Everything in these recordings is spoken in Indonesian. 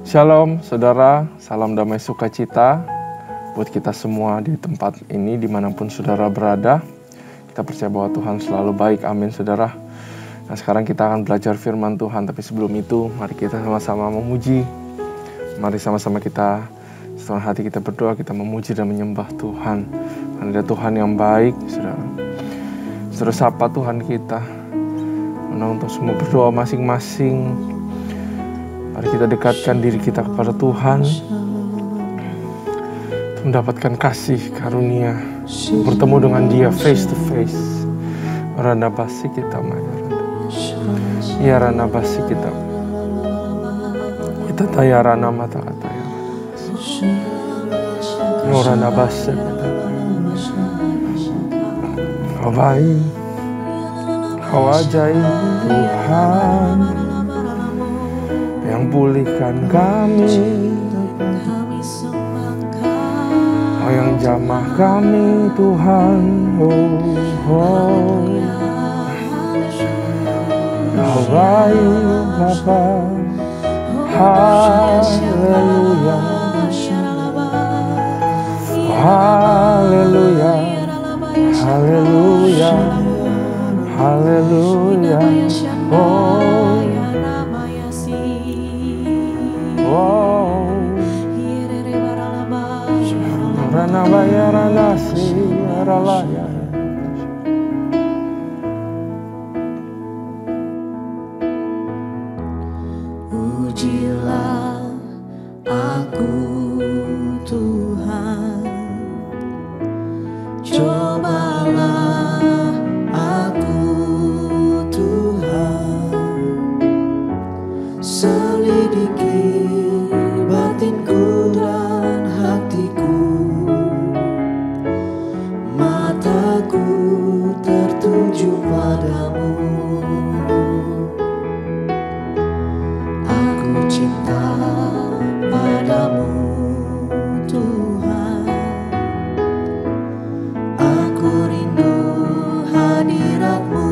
Shalom saudara, salam damai sukacita buat kita semua di tempat ini dimanapun saudara berada. Kita percaya bahwa Tuhan selalu baik, amin saudara. Nah sekarang kita akan belajar firman Tuhan, tapi sebelum itu mari kita sama-sama memuji. Mari sama-sama kita setelah hati kita berdoa, kita memuji dan menyembah Tuhan. Karena ada Tuhan yang baik saudara. Saudara sapa Tuhan kita. Nah untuk semua berdoa masing-masing, mari kita dekatkan diri kita kepada Tuhan untuk mendapatkan kasih karunia, bertemu dengan Dia face to face. Rana basi kita mayaranda, ya rana basi kita tayarana mata kata ya, rana basi kita, Hawaii, Hawajai Tuhan yang pulihkan kami, oh yang jamah kami Tuhan, Hawaii Bapa, haleluya, haleluya, haleluya, haleluya, Rana bayara nasi aralaya. Ujilah aku Tuhan, cobalah aku Tuhan, selidiki batinku dan hatiku, mataku tertuju padamu. Aku cinta padamu Tuhan, aku rindu hadirat-Mu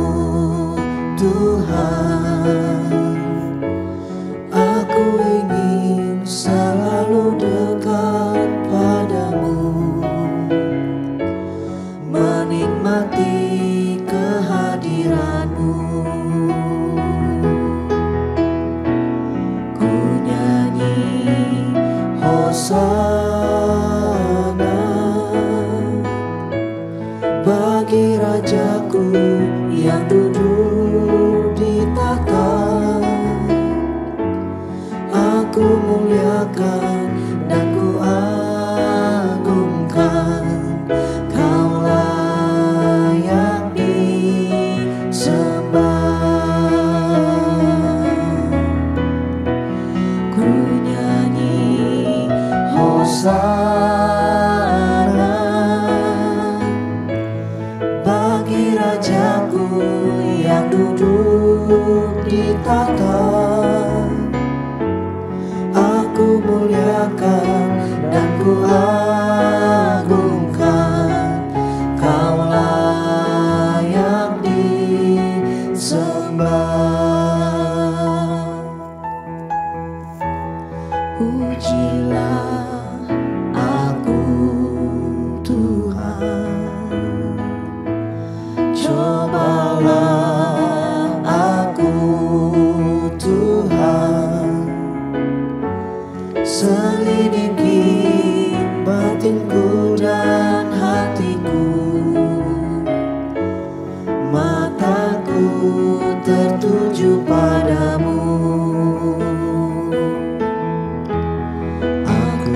Tuhan. Aku ingin selalu dekat padamu, menikmati kehadiran-Mu. Ku nyanyi Hosana bagi Rajaku yang duduk di tahta. Aku muliakan dan ku agungkan, Kau layak disembah. Ku nyanyi Hosana bagi Rajaku yang duduk di tahta. Aku muliakan dan ku agungkan, Kau layak disembah. Ujilah aku Tuhan, cobalah aku Tuhan, selidiki batinku dan hatiku, mataku tertuju padamu. Aku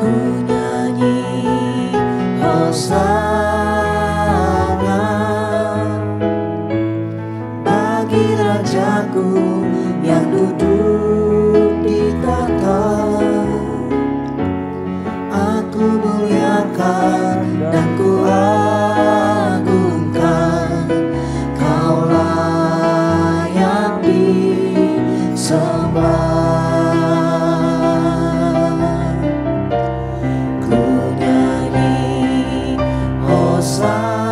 Ku nyanyi Hosana bagi Rajaku yang duduk di tahta. Aku muliakan dan ku agungkan, Kau layak disembah. Ku nyanyi Hosana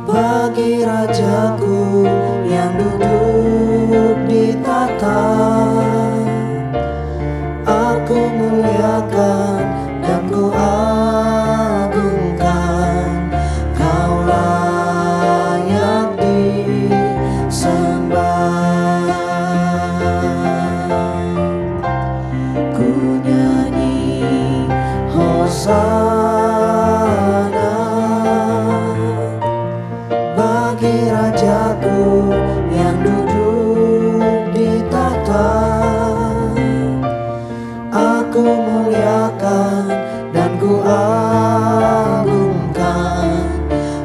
bagi Rajaku yang duduk di tahta. Aku muliakan dan ku agungkan, Kau layak disembah. Ku nyanyi Hosana bagi Rajaku yang duduk di tahta. Aku muliakan dan ku agungkan,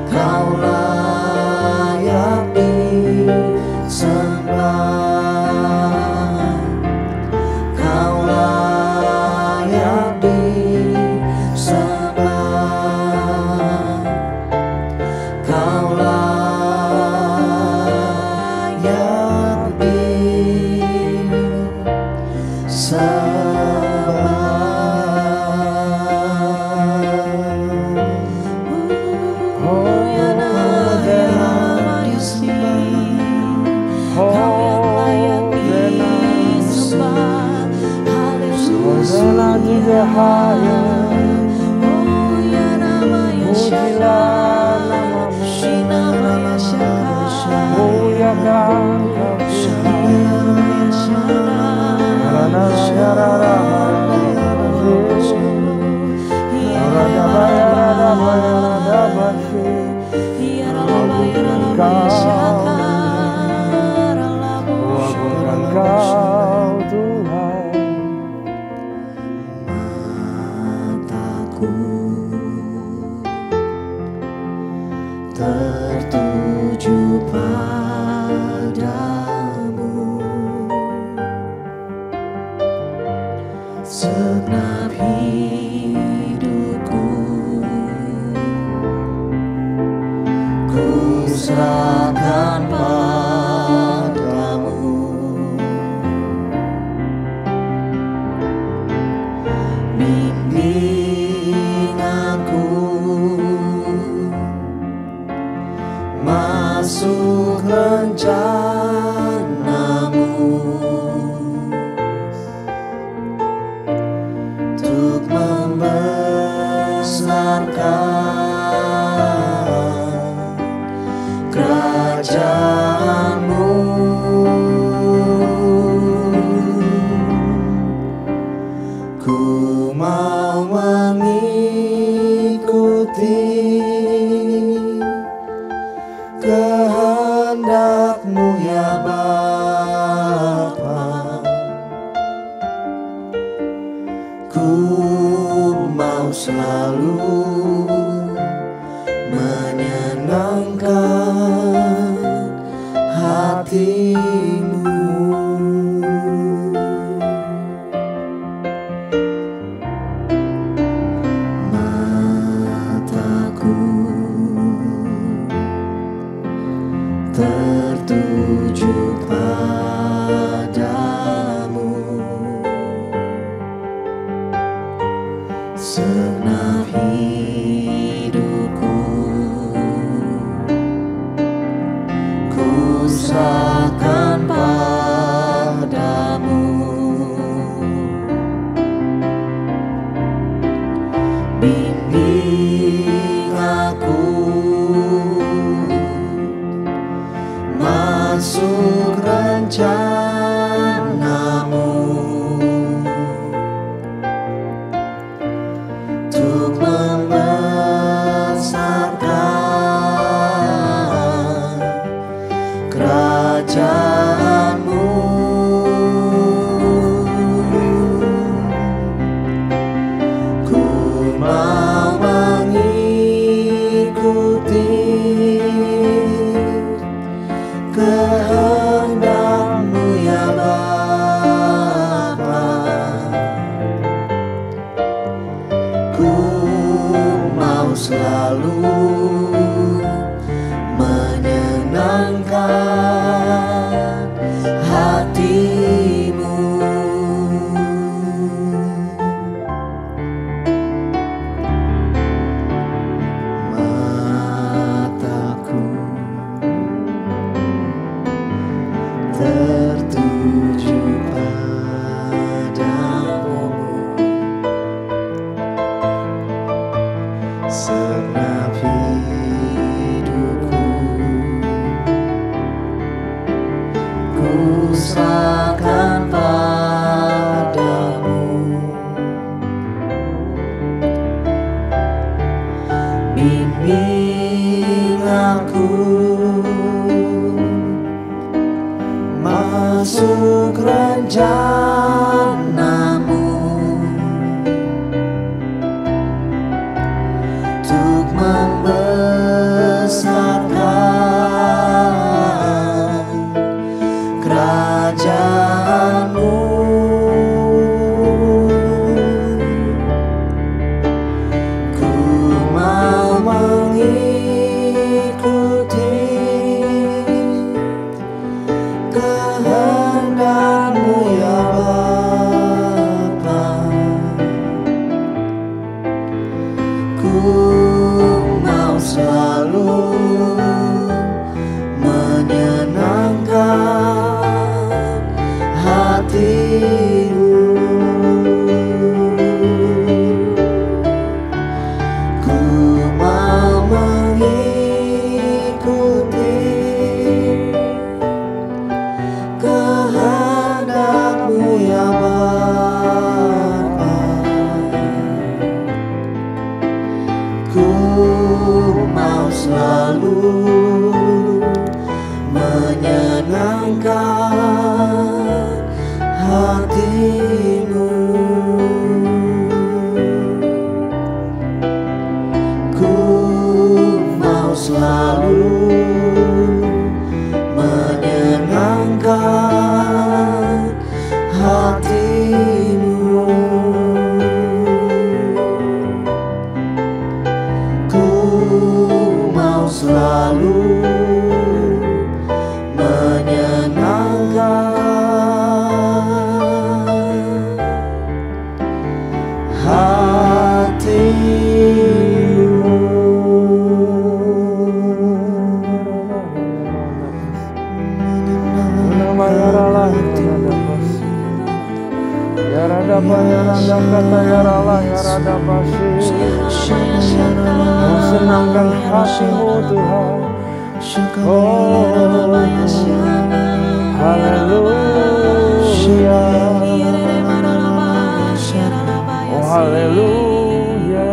Kau layak disembah. Kau layak disembah. Kau layak disembah. Tertuju padamu, segenap hidupku ku serahkan padamu. Bimbing aku masuk rencanamu, untuk membesarkan kerajaanmu. Ku mau mengikuti kehendak-Mu ya Bapa. Ku mau selalu menyenangkan hati-Mu. Mataku tertuju padamu, segenap hidupku ku serahkan padamu. Bimbing aku masuk rencana-Mu, untuk membesarkan Kerajaan-Mu. Ku mau mengikuti kehendak-Mu ya Bapa. Ku mau selalu menyenangkan hati-Mu. Mataku tertuju padamu, senap hidupku ku serahkan padamu. Bimbing aku masuk rencana-Mu untuk membesarkan kerajaan-Mu. Ku mau mengikuti kehendak-Mu ya Bapa. Ku mau selalu menyenangkan hati-Mu. Ku mau mengikuti kehendak-Mu ya Bapa. Ku mau selalu menyenangkan hati-Mu. Ku mau selalu menyenangkan hati-Mu. Ku mau selalu menyenangkan Senangkan hati-Mu Tuhan. Oh, haleluya. Oh, haleluya.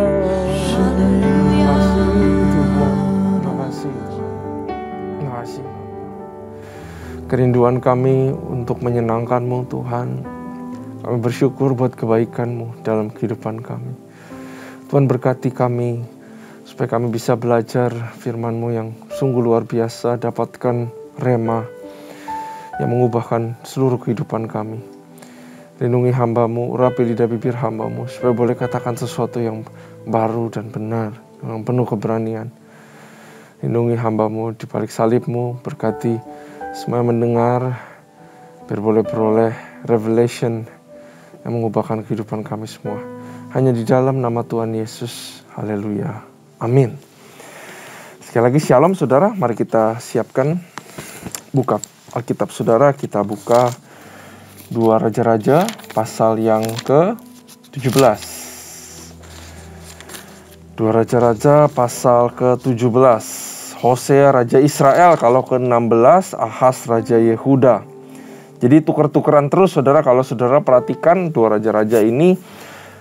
Terima kasih Tuhan. Terima kasih. Kerinduan kami untuk menyenangkan-Mu Tuhan. Kami bersyukur buat kebaikan-Mu dalam kehidupan kami. Tuhan berkati kami, supaya kami bisa belajar firman-Mu yang sungguh luar biasa, dapatkan rema yang mengubahkan seluruh kehidupan kami. Lindungi hamba-Mu, urapi lidah bibir hamba-Mu, supaya boleh katakan sesuatu yang baru dan benar, yang penuh keberanian. Lindungi hamba-Mu di balik salib-Mu, berkati semua yang mendengar, biar boleh peroleh revelation yang mengubahkan kehidupan kami semua. Hanya di dalam nama Tuhan Yesus. Haleluya. Amin. Sekali lagi shalom saudara. Mari kita siapkan buka Alkitab saudara. Kita buka 2 Raja-Raja pasal yang ke-17. 2 Raja-Raja pasal ke-17. Hosea Raja Israel kalau ke-16. Ahaz Raja Yehuda. Jadi tuker-tukeran terus saudara. Kalau saudara perhatikan 2 Raja-Raja ini,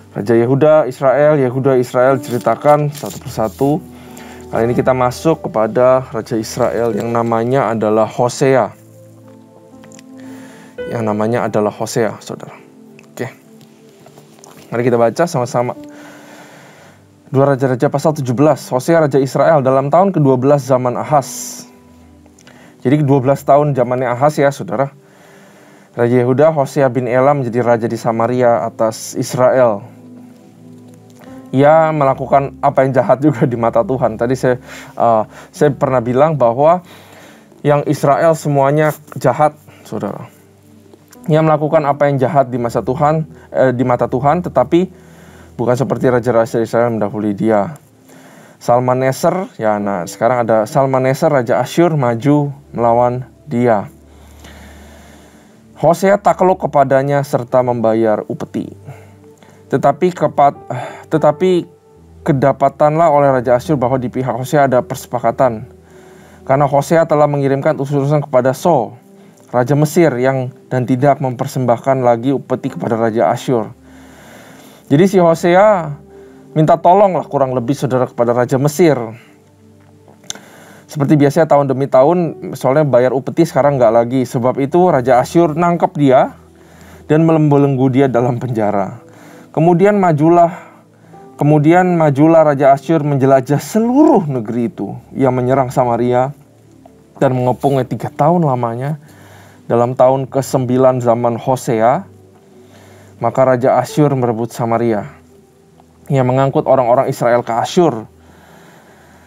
Raja Yehuda, Israel, ceritakan satu persatu. Kali ini kita masuk kepada Raja Israel yang namanya adalah Hosea. Yang namanya adalah Hosea, saudara. Oke. Mari kita baca sama-sama. 2 Raja-Raja pasal 17. Hosea Raja Israel dalam tahun ke-12 zaman Ahaz. Jadi 12 tahun zamannya Ahaz ya, saudara. Raja Yehuda Hosea bin Elam menjadi raja di Samaria atas Israel. Ia melakukan apa yang jahat juga di mata Tuhan. Tadi saya pernah bilang bahwa yang Israel semuanya jahat, saudara. Ia melakukan apa yang jahat di mata Tuhan, tetapi bukan seperti raja-raja Israel mendahului dia. Salmaneser, sekarang ada Salmaneser Raja Asyur maju melawan dia. Hosea takluk kepadanya serta membayar upeti. Tetapi kedapatanlah oleh Raja Asyur bahwa di pihak Hosea ada persepakatan. Karena Hosea telah mengirimkan utusan kepada So, Raja Mesir dan tidak mempersembahkan lagi upeti kepada Raja Asyur. Jadi si Hosea minta tolong lah kurang lebih, saudara, kepada Raja Mesir. Seperti biasa tahun demi tahun, soalnya bayar upeti sekarang nggak lagi. Sebab itu Raja Asyur nangkep dia dan membelenggu dia dalam penjara. Kemudian majulah Raja Asyur menjelajah seluruh negeri itu. Ia menyerang Samaria dan mengepungnya 3 tahun lamanya. Dalam tahun ke-9 zaman Hosea, maka Raja Asyur merebut Samaria. Ia mengangkut orang-orang Israel ke Asyur,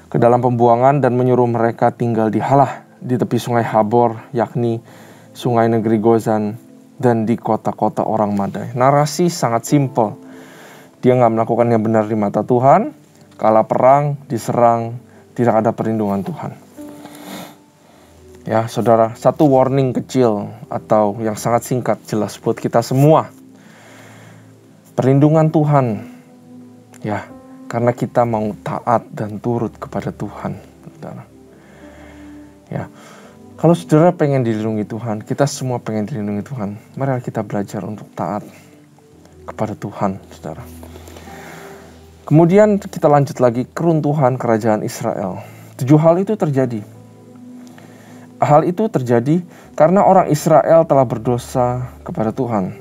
ke dalam pembuangan, dan menyuruh mereka tinggal di Halah, di tepi sungai Habor, yakni sungai negeri Gozan, dan di kota-kota orang Madai. Narasi sangat simpel. Dia nggak melakukan yang benar di mata Tuhan, kalah perang, diserang, tidak ada perlindungan Tuhan. Ya, saudara, satu warning kecil atau yang sangat singkat jelas buat kita semua. Perlindungan Tuhan. Ya, karena kita mau taat dan turut kepada Tuhan, saudara. Ya. Kalau saudara pengen dilindungi Tuhan, kita semua pengen dilindungi Tuhan. Mari kita belajar untuk taat kepada Tuhan, saudara. Kemudian kita lanjut lagi, keruntuhan kerajaan Israel. 7 hal itu terjadi. Hal itu terjadi karena orang Israel telah berdosa kepada Tuhan,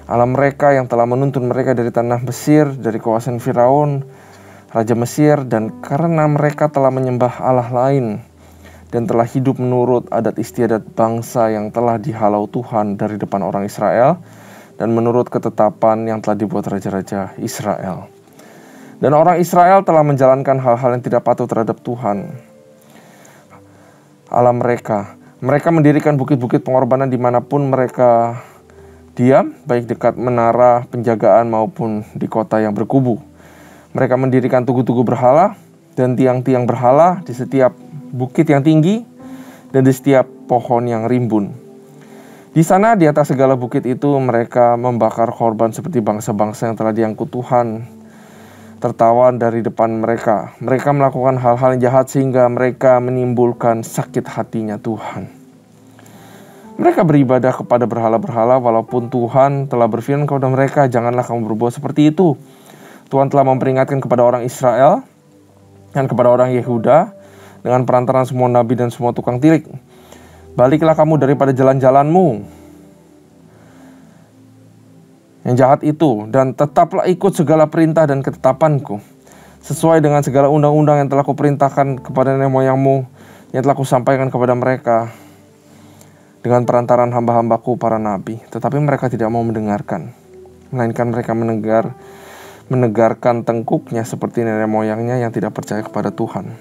Allah mereka yang telah menuntun mereka dari tanah Mesir, dari kawasan Firaun, Raja Mesir, dan karena mereka telah menyembah Allah lain dan telah hidup menurut adat istiadat bangsa yang telah dihalau Tuhan dari depan orang Israel dan menurut ketetapan yang telah dibuat raja-raja Israel. Dan orang Israel telah menjalankan hal-hal yang tidak patut terhadap Tuhan Allah mereka. Mereka mendirikan bukit-bukit pengorbanan dimanapun mereka diam, baik dekat menara penjagaan maupun di kota yang berkubu. Mereka mendirikan tugu-tugu berhala dan tiang-tiang berhala di setiap bukit yang tinggi dan di setiap pohon yang rimbun. Di sana, di atas segala bukit itu, mereka membakar korban seperti bangsa-bangsa yang telah diangkut Tuhan tertawan dari depan mereka. Mereka melakukan hal-hal yang jahat sehingga mereka menimbulkan sakit hatinya Tuhan. Mereka beribadah kepada berhala-berhala walaupun Tuhan telah berfirman kepada mereka, janganlah kamu berbuat seperti itu. Tuhan telah memperingatkan kepada orang Israel dan kepada orang Yehuda dengan perantaran semua nabi dan semua tukang tilik. Baliklah kamu daripada jalan-jalanmu yang jahat itu, dan tetaplah ikut segala perintah dan ketetapanku, sesuai dengan segala undang-undang yang telah kuperintahkan kepada nenek moyangmu, yang telah kusampaikan kepada mereka dengan perantaran hamba-hambaku para nabi. Tetapi mereka tidak mau mendengarkan, melainkan mereka menegarkan tengkuknya seperti nenek moyangnya yang tidak percaya kepada Tuhan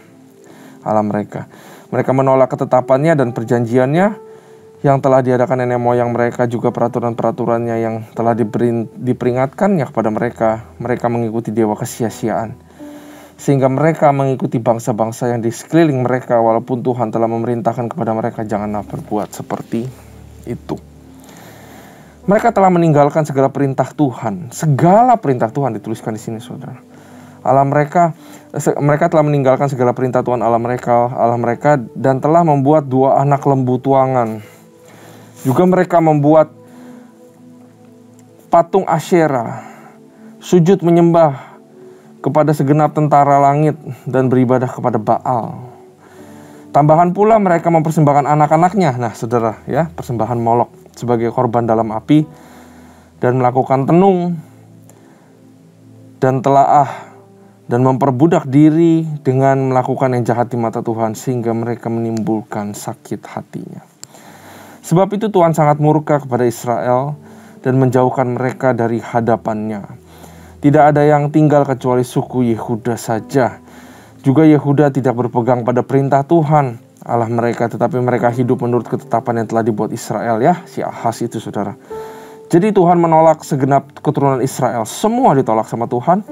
Allah mereka. Mereka menolak ketetapannya dan perjanjiannya yang telah diadakan nenek moyang mereka, juga peraturan-peraturannya yang telah diperingatkannya kepada mereka. Mereka mengikuti dewa kesia-siaan, sehingga mereka mengikuti bangsa-bangsa yang di sekeliling mereka, walaupun Tuhan telah memerintahkan kepada mereka, janganlah berbuat seperti itu. Mereka telah meninggalkan segala perintah Tuhan. Segala perintah Tuhan dituliskan di sini, saudara. Mereka telah meninggalkan segala perintah Tuhan Allah mereka, dan telah membuat 2 anak lembu tuangan. Juga mereka membuat patung Asyera, sujud menyembah kepada segenap tentara langit dan beribadah kepada Baal. Tambahan pula mereka mempersembahkan anak-anaknya. Nah saudara ya, persembahan Molok sebagai korban dalam api, dan melakukan tenung dan telaah, dan memperbudak diri dengan melakukan yang jahat di mata Tuhan, sehingga mereka menimbulkan sakit hatinya. Sebab itu Tuhan sangat murka kepada Israel dan menjauhkan mereka dari hadapannya. Tidak ada yang tinggal kecuali suku Yehuda saja. Juga Yehuda tidak berpegang pada perintah Tuhan Allah mereka, tetapi mereka hidup menurut ketetapan yang telah dibuat Israel. Ya, si Ahaz itu saudara. Jadi Tuhan menolak segenap keturunan Israel. Semua ditolak sama Tuhan.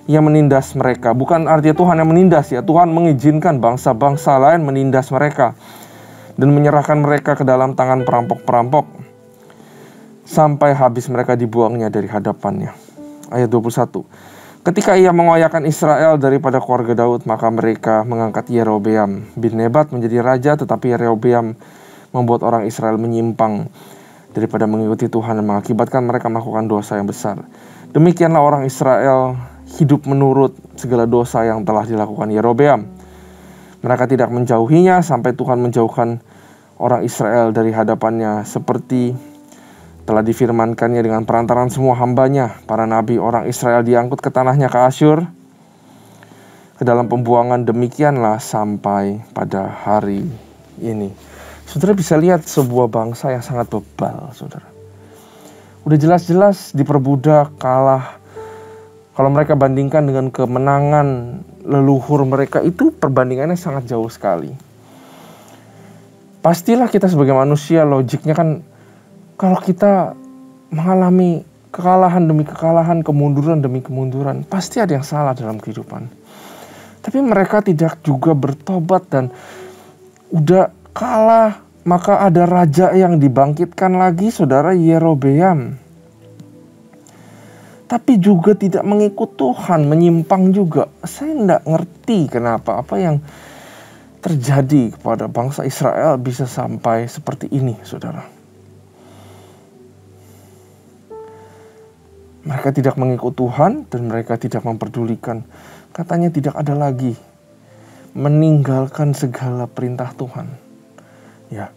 Ia menindas mereka. Bukan artinya Tuhan yang menindas ya. Tuhan mengizinkan bangsa-bangsa lain menindas mereka dan menyerahkan mereka ke dalam tangan perampok-perampok sampai habis mereka dibuangnya dari hadapannya. Ayat 21. Ketika ia mengoyakkan Israel daripada keluarga Daud, maka mereka mengangkat Yerobeam bin Nebat menjadi raja, tetapi Yerobeam membuat orang Israel menyimpang daripada mengikuti Tuhan dan mengakibatkan mereka melakukan dosa yang besar. Demikianlah orang Israel hidup menurut segala dosa yang telah dilakukan Yerobeam. Mereka tidak menjauhinya sampai Tuhan menjauhkan orang Israel dari hadapannya, seperti telah difirmankannya dengan perantaran semua hambanya, para nabi. Orang Israel diangkut ke tanahnya, ke Asyur, ke dalam pembuangan. Demikianlah sampai pada hari ini. Saudara bisa lihat sebuah bangsa yang sangat bebal, saudara. Udah jelas-jelas diperbudak, kalah. Kalau mereka bandingkan dengan kemenangan leluhur mereka, itu perbandingannya sangat jauh sekali. Pastilah kita sebagai manusia, logiknya kan, kalau kita mengalami kekalahan demi kekalahan, kemunduran demi kemunduran, pasti ada yang salah dalam kehidupan. Tapi mereka tidak juga bertobat dan udah kalah, maka ada raja yang dibangkitkan lagi, saudara, Yerobeam. Tapi juga tidak mengikut Tuhan, menyimpang juga. Saya tidak ngerti kenapa, apa yang terjadi kepada bangsa Israel bisa sampai seperti ini, saudara. Mereka tidak mengikut Tuhan dan mereka tidak memperdulikan. Katanya tidak ada lagi meninggalkan segala perintah Tuhan. Ya,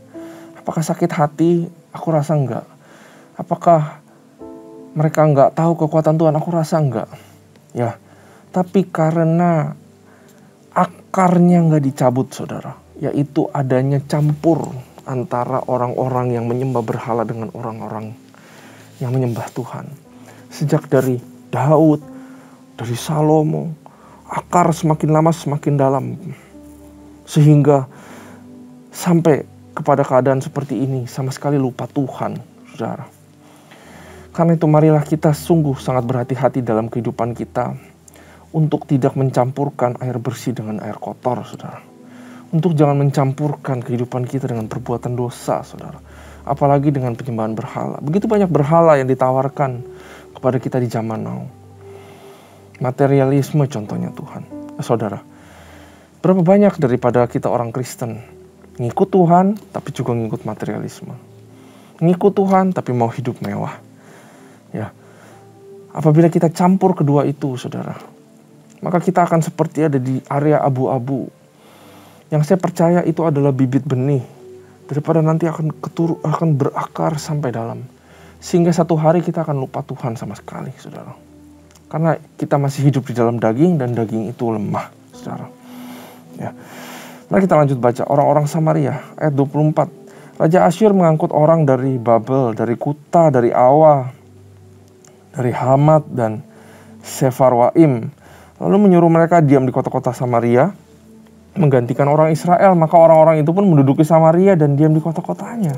apakah sakit hati? Aku rasa enggak. Apakah mereka enggak tahu kekuatan Tuhan? Aku rasa enggak. Ya, tapi karena akarnya enggak dicabut, saudara, yaitu adanya campur antara orang-orang yang menyembah berhala dengan orang-orang yang menyembah Tuhan. Sejak dari Daud, dari Salomo, akar semakin lama semakin dalam, sehingga sampai kepada keadaan seperti ini, sama sekali lupa Tuhan, saudara. Karena itu marilah kita sungguh sangat berhati-hati dalam kehidupan kita untuk tidak mencampurkan air bersih dengan air kotor, saudara. Untuk jangan mencampurkan kehidupan kita dengan perbuatan dosa, saudara. Apalagi dengan penyembahan berhala. Begitu banyak berhala yang ditawarkan kepada kita di zaman now. Materialisme contohnya Tuhan. Saudara, berapa banyak daripada kita orang Kristen ngikut Tuhan tapi juga ngikut materialisme. Ngikut Tuhan tapi mau hidup mewah. Ya. Apabila kita campur kedua itu, saudara, maka kita akan seperti ada di area abu-abu. Yang saya percaya itu adalah bibit benih daripada nanti akan berakar sampai dalam. Sehingga satu hari kita akan lupa Tuhan sama sekali, saudara. Karena kita masih hidup di dalam daging dan daging itu lemah, saudara. Ya. Mari kita lanjut baca. Orang-orang Samaria, ayat 24. Raja Asyur mengangkut orang dari Babel, dari Kuta, dari Awa, dari Hamat dan Sefarwaim. Lalu menyuruh mereka diam di kota-kota Samaria, menggantikan orang Israel. Maka orang-orang itu pun menduduki Samaria dan diam di kota-kotanya.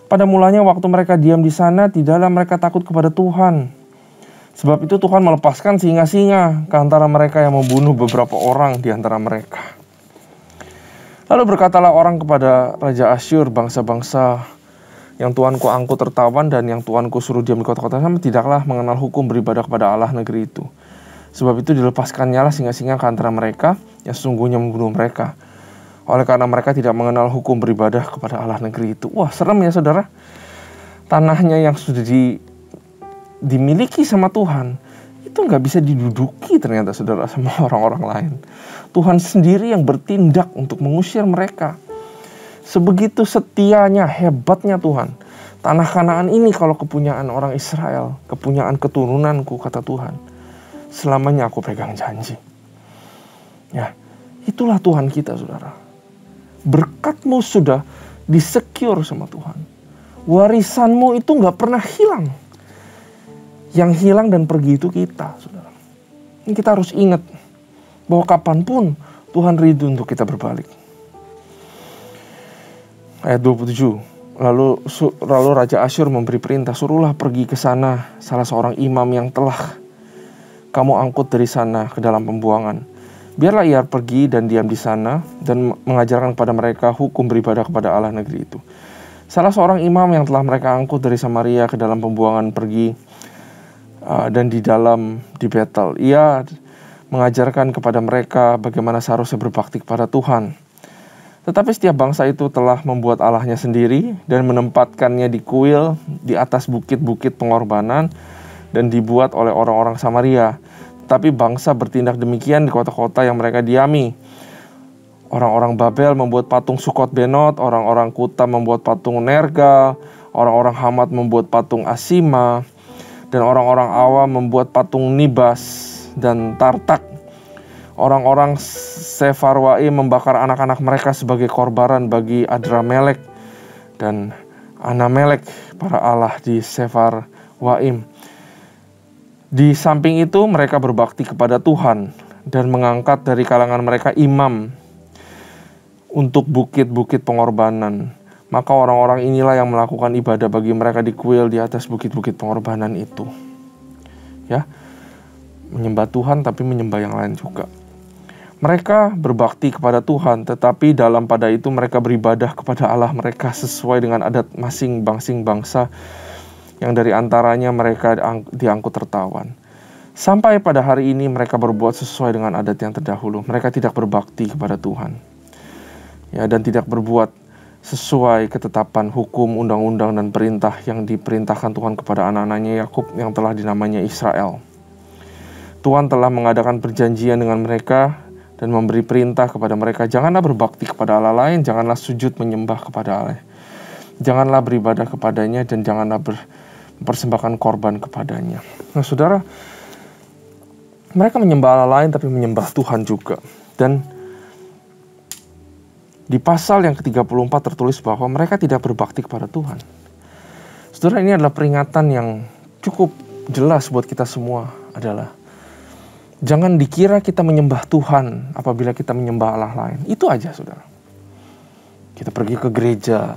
Pada mulanya waktu mereka diam di sana, tidaklah mereka takut kepada Tuhan. Sebab itu Tuhan melepaskan singa-singa ke antara mereka yang membunuh beberapa orang di antara mereka. Lalu berkatalah orang kepada Raja Asyur, bangsa-bangsa yang Tuanku angkut tertawan dan yang Tuanku suruh diam di kota-kota sama tidaklah mengenal hukum beribadah kepada Allah negeri itu. Sebab itu dilepaskannya lah singa-singa ke antara mereka yang sesungguhnya membunuh mereka. Oleh karena mereka tidak mengenal hukum beribadah kepada Allah negeri itu. Wah, serem ya saudara. Tanahnya yang sudah dimiliki sama Tuhan itu nggak bisa diduduki ternyata saudara sama orang-orang lain. Tuhan sendiri yang bertindak untuk mengusir mereka. Sebegitu setianya, hebatnya Tuhan. Tanah Kanaan ini kalau kepunyaan orang Israel, kepunyaan keturunanku, kata Tuhan. Selamanya aku pegang janji. Ya, itulah Tuhan kita saudara. Berkatmu sudah disecure sama Tuhan. Warisanmu itu nggak pernah hilang. Yang hilang dan pergi itu kita, saudara. Ini kita harus ingat bahwa kapanpun Tuhan ridho untuk kita berbalik. Ayat 27. Lalu Raja Asyur memberi perintah, suruhlah pergi ke sana salah seorang imam yang telah kamu angkut dari sana ke dalam pembuangan. Biarlah ia pergi dan diam di sana dan mengajarkan kepada mereka hukum beribadah kepada Allah negeri itu. Salah seorang imam yang telah mereka angkut dari Samaria ke dalam pembuangan pergi dan di Betel. Ia mengajarkan kepada mereka bagaimana seharusnya berbakti kepada Tuhan. Tetapi setiap bangsa itu telah membuat allahnya sendiri dan menempatkannya di kuil di atas bukit-bukit pengorbanan dan dibuat oleh orang-orang Samaria. Tetapi bangsa bertindak demikian di kota-kota yang mereka diami. Orang-orang Babel membuat patung Sukot Benot, orang-orang Kuta membuat patung Nergal, orang-orang Hamat membuat patung Asima, dan orang-orang Awam membuat patung Nibas dan Tartak. Orang-orang Sefarwaim membakar anak-anak mereka sebagai korbaran bagi Adramelek dan Anamelek, para allah di Sefarwaim. Di samping itu mereka berbakti kepada Tuhan dan mengangkat dari kalangan mereka imam untuk bukit-bukit pengorbanan. Maka orang-orang inilah yang melakukan ibadah bagi mereka di kuil di atas bukit-bukit pengorbanan itu. Ya, menyembah Tuhan tapi menyembah yang lain juga. Mereka berbakti kepada Tuhan, tetapi dalam pada itu mereka beribadah kepada Allah mereka sesuai dengan adat masing-masing bangsa yang dari antaranya mereka diangkut tertawan. Sampai pada hari ini mereka berbuat sesuai dengan adat yang terdahulu. Mereka tidak berbakti kepada Tuhan. Ya, dan tidak berbuat sesuai ketetapan hukum, undang-undang, dan perintah yang diperintahkan Tuhan kepada anak-anaknya Yakub yang telah dinamainya Israel. Tuhan telah mengadakan perjanjian dengan mereka dan memberi perintah kepada mereka, janganlah berbakti kepada Allah lain, janganlah sujud menyembah kepada Allah, janganlah beribadah kepadanya, dan janganlah mempersembahkan korban kepadanya. Nah saudara, mereka menyembah Allah lain tapi menyembah Tuhan juga. Dan di pasal yang ke-34 tertulis bahwa mereka tidak berbakti kepada Tuhan. Saudara, ini adalah peringatan yang cukup jelas buat kita semua adalah jangan dikira kita menyembah Tuhan apabila kita menyembah Allah lain. Itu aja saudara. Kita pergi ke gereja,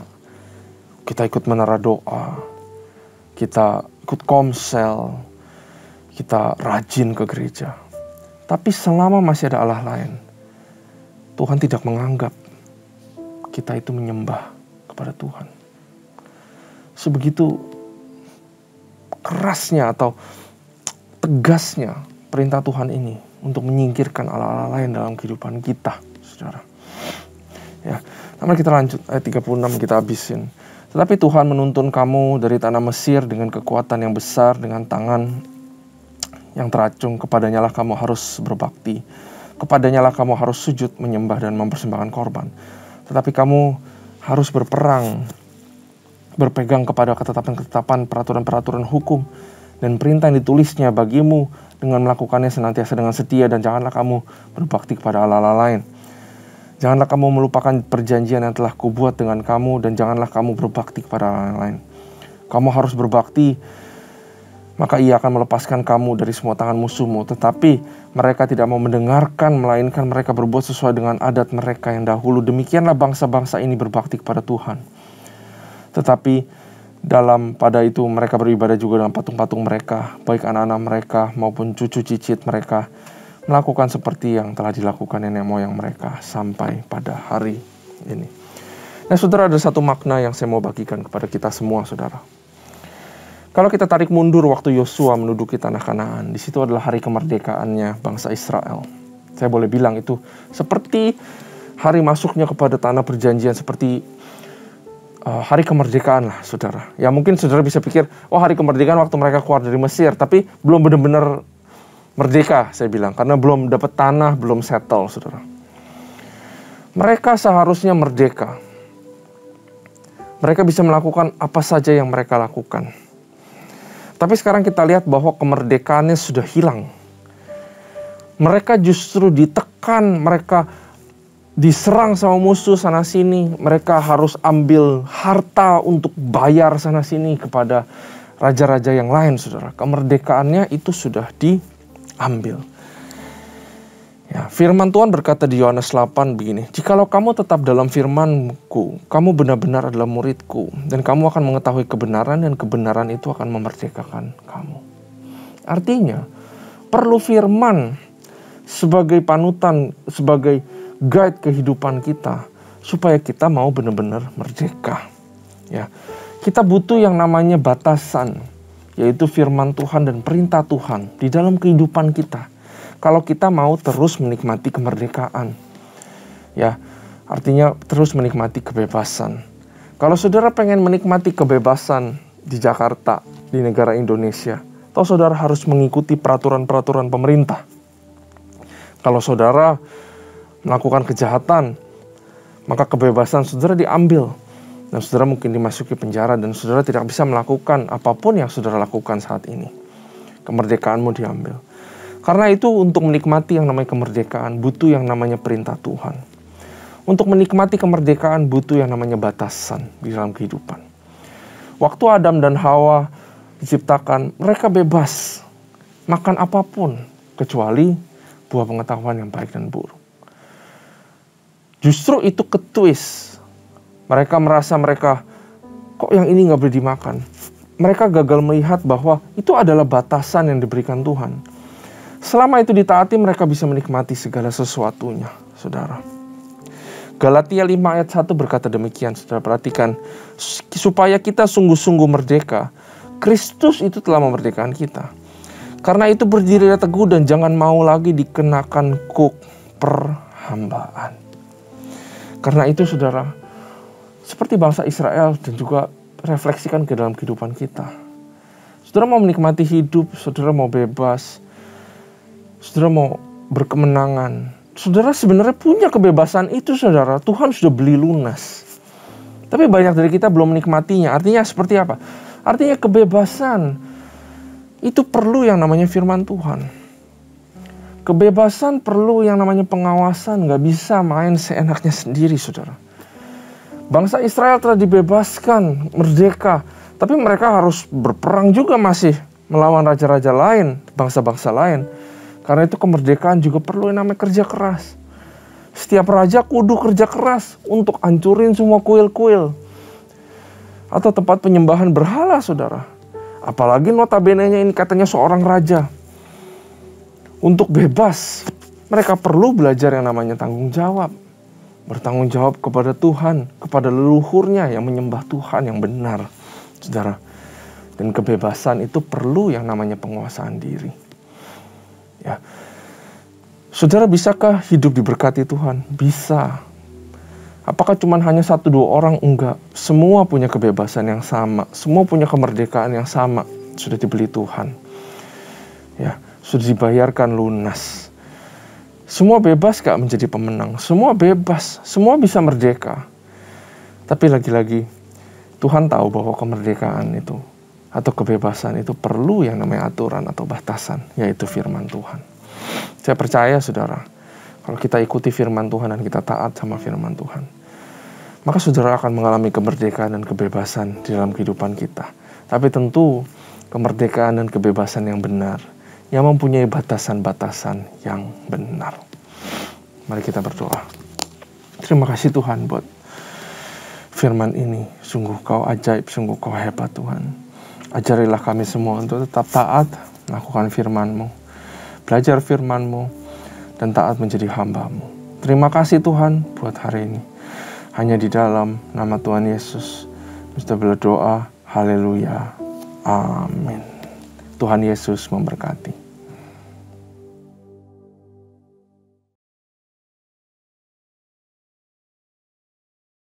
kita ikut menara doa, kita ikut komsel, kita rajin ke gereja. Tapi selama masih ada Allah lain, Tuhan tidak menganggap kita itu menyembah kepada Tuhan. Sebegitu kerasnya atau tegasnya perintah Tuhan ini untuk menyingkirkan Allah-Allah lain dalam kehidupan kita, saudara. Ya, mari kita lanjut ayat 36 kita habisin. Tetapi Tuhan menuntun kamu dari tanah Mesir dengan kekuatan yang besar, dengan tangan yang teracung. Kepadanya lah kamu harus berbakti. Kepadanya lah kamu harus sujud, menyembah, dan mempersembahkan korban. Tetapi kamu harus berperang, berpegang kepada ketetapan-ketetapan, peraturan-peraturan hukum, dan perintah yang ditulisnya bagimu dengan melakukannya senantiasa dengan setia, dan janganlah kamu berbakti kepada Allah-Allah lain. Janganlah kamu melupakan perjanjian yang telah kubuat dengan kamu, dan janganlah kamu berbakti kepada Allah lain. Kamu harus berbakti, maka ia akan melepaskan kamu dari semua tangan musuhmu. Tetapi mereka tidak mau mendengarkan, melainkan mereka berbuat sesuai dengan adat mereka yang dahulu. Demikianlah bangsa-bangsa ini berbakti kepada Tuhan. Tetapi pada itu mereka beribadah juga dengan patung-patung mereka, baik anak-anak mereka maupun cucu cicit mereka melakukan seperti yang telah dilakukan nenek moyang mereka sampai pada hari ini. Nah saudara, ada satu makna yang saya mau bagikan kepada kita semua saudara. Kalau kita tarik mundur waktu Yosua menduduki tanah Kanaan, di situ adalah hari kemerdekaannya bangsa Israel. Saya boleh bilang itu seperti hari masuknya kepada tanah perjanjian, seperti hari kemerdekaan lah saudara. Ya mungkin saudara bisa pikir, oh hari kemerdekaan waktu mereka keluar dari Mesir, tapi belum benar-benar merdeka, saya bilang, karena belum dapat tanah, belum settle, saudara. Mereka seharusnya merdeka. Mereka bisa melakukan apa saja yang mereka lakukan. Tapi sekarang kita lihat bahwa kemerdekaannya sudah hilang. Mereka justru ditekan, mereka diserang sama musuh sana sini. Mereka harus ambil harta untuk bayar sana sini kepada raja-raja yang lain, saudara. Kemerdekaannya itu sudah diambil. Ya, firman Tuhan berkata di Yohanes 8 begini, "Jikalau kamu tetap dalam firman-Ku, kamu benar-benar adalah murid-Ku, dan kamu akan mengetahui kebenaran, dan kebenaran itu akan memerdekakan kamu." Artinya, perlu firman sebagai panutan, sebagai guide kehidupan kita, supaya kita mau benar-benar merdeka. Ya, kita butuh yang namanya batasan, yaitu firman Tuhan dan perintah Tuhan di dalam kehidupan kita. Kalau kita mau terus menikmati kemerdekaan, ya, artinya terus menikmati kebebasan. Kalau saudara pengen menikmati kebebasan di Jakarta, di negara Indonesia, atau saudara harus mengikuti peraturan-peraturan pemerintah. Kalau saudara melakukan kejahatan, maka kebebasan saudara diambil, dan saudara mungkin dimasuki penjara, dan saudara tidak bisa melakukan apapun yang saudara lakukan saat ini. Kemerdekaanmu diambil. Karena itu untuk menikmati yang namanya kemerdekaan butuh yang namanya perintah Tuhan. Untuk menikmati kemerdekaan butuh yang namanya batasan di dalam kehidupan. Waktu Adam dan Hawa diciptakan, mereka bebas makan apapun kecuali buah pengetahuan yang baik dan buruk. Justru itu ketwist. Mereka merasa kok yang ini nggak boleh dimakan. Mereka gagal melihat bahwa itu adalah batasan yang diberikan Tuhan. Selama itu ditaati, mereka bisa menikmati segala sesuatunya, saudara. Galatia 5 ayat 1 berkata demikian, saudara perhatikan. Supaya kita sungguh-sungguh merdeka, Kristus itu telah memerdekakan kita. Karena itu berdirilah teguh dan jangan mau lagi dikenakan kuk perhambaan. Karena itu, saudara, seperti bangsa Israel dan juga refleksikan ke dalam kehidupan kita. Saudara mau menikmati hidup, saudara mau bebas, saudara mau berkemenangan. Saudara sebenarnya punya kebebasan itu, saudara. Tuhan sudah beli lunas. Tapi banyak dari kita belum menikmatinya. Artinya seperti apa? Artinya kebebasan itu perlu yang namanya firman Tuhan. Kebebasan perlu yang namanya pengawasan. Gak bisa main seenaknya sendiri, saudara. Bangsa Israel telah dibebaskan, merdeka. Tapi mereka harus berperang juga masih melawan raja-raja lain, bangsa-bangsa lain. Karena itu kemerdekaan juga perlu yang namanya kerja keras. Setiap raja kudu kerja keras untuk hancurin semua kuil-kuil atau tempat penyembahan berhala, saudara. Apalagi notabene-nya ini katanya seorang raja. Untuk bebas, mereka perlu belajar yang namanya tanggung jawab. Bertanggung jawab kepada Tuhan, kepada leluhurnya yang menyembah Tuhan yang benar, saudara. Dan kebebasan itu perlu yang namanya penguasaan diri. Ya. Saudara, bisakah hidup diberkati Tuhan? Bisa. Apakah cuma hanya 1-2 orang? Enggak. Semua punya kebebasan yang sama. Semua punya kemerdekaan yang sama. Sudah dibeli Tuhan. Ya, sudah dibayarkan lunas. Semua bebas gak menjadi pemenang. Semua bebas. Semua bisa merdeka. Tapi lagi-lagi, Tuhan tahu bahwa kemerdekaan itu atau kebebasan itu perlu yang namanya aturan atau batasan, yaitu firman Tuhan. Saya percaya, saudara, kalau kita ikuti firman Tuhan dan kita taat sama firman Tuhan, maka saudara akan mengalami kemerdekaan dan kebebasan di dalam kehidupan kita. Tapi tentu kemerdekaan dan kebebasan yang benar, yang mempunyai batasan-batasan yang benar. Mari kita berdoa. Terima kasih Tuhan buat firman ini. Sungguh kau ajaib, sungguh kau hebat Tuhan. Ajarilah kami semua untuk tetap taat melakukan firman-Mu, belajar firman-Mu, dan taat menjadi hamba-Mu. Terima kasih Tuhan buat hari ini. Hanya di dalam nama Tuhan Yesus kita berdoa. Haleluya. Amin. Tuhan Yesus memberkati.